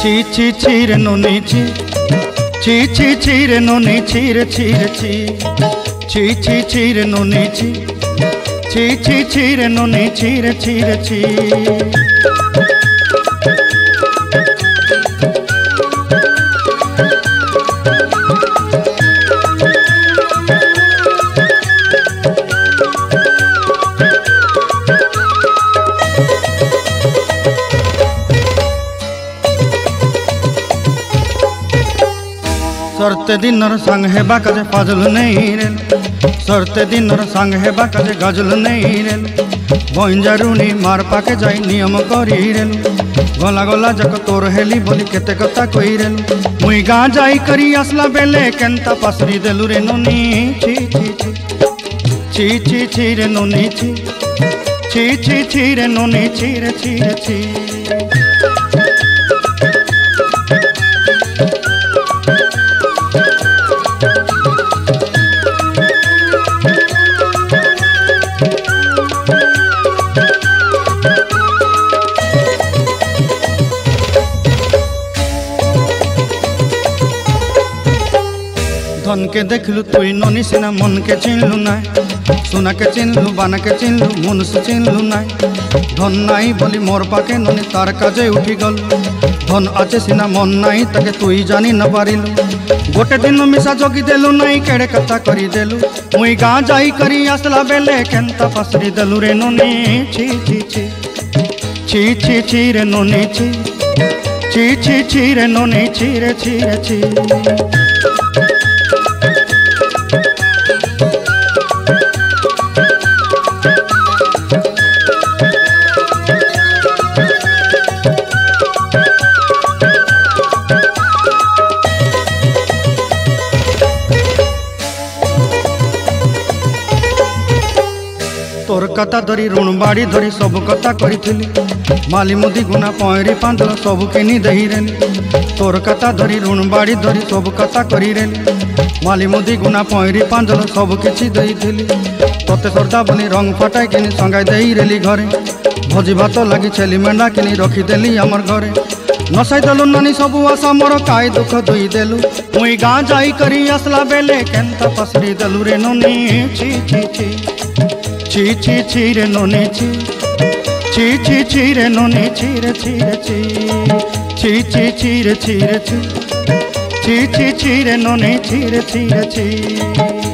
ची ची ची रे नोनी ची ची ची ची रे नोनी ची रे ची रे ची ची ची ची रे नोनी ची ची ची ची रे नोनी ची रे ची रे ची। सरते दिनर संग हेबा काजे फाजल नहीं रेल सरते दिनर संग हेबा काजे गजल नहीं रेल बंजारुनी मार पाके जाई नियम करी रेल गला गला जक तोर हेली बोली केते कथा कई रेल मुई गाँ जाई करी आसला बेले केंता पासरी देलु रे नोनी ची ची ची ची ची ची रे नोनी ची ची ची ची रे नोनी ची रे ची रे ची। धन के देखलु तुई नोनी सिना मन के चिन्हलु नाय सुना के चिन्हलु बाना के चिन्हलु मन से चिन्हलु नाय धन नाई बोली मोर पाके नोनी तार काजे उठी गल धन आचे सिना मन नाई ताके तुई जानी न पारिलु गोटे दिन मिसा जोगी देलु नाई केड़े कथा करी देलु मुई गाँ जाई करी आसला बेले केंता पासरी देलु रे नोनी ची ची ची ची ची ची रे नोनी ची ची ची ची रे नोनी ची रे ची रे ची। तोर कथा धरी ऋण बाड़ी धरी सब कथा करी माली मुदी गुना पहरी पांदल सब किनी दही रेली तोर कथा धरी ऋण बाड़ी धरी सब कथा करी रेली माली मुदी गुना पहरी पांदल सब किछि दही थी तोते सरदा बनी रंग फटाई किनी संगाई दही रेली घरे भोजी भात लगी छेली मेंढा किनी रखीदेली आमर घरे नसाई देलु नानी सबू आशा मोर काय दुख दुई देलु मुई गाँ जाई करी आसला बेले केंता पसरी देलु रे नोनी ची ची ची ची ची ची रे नोनी ची ची ची ची रे नोनी ची रे ची रे ची ची ची ची रे ची रे ची ची ची ची रे नोनी ची रे ची रे ची।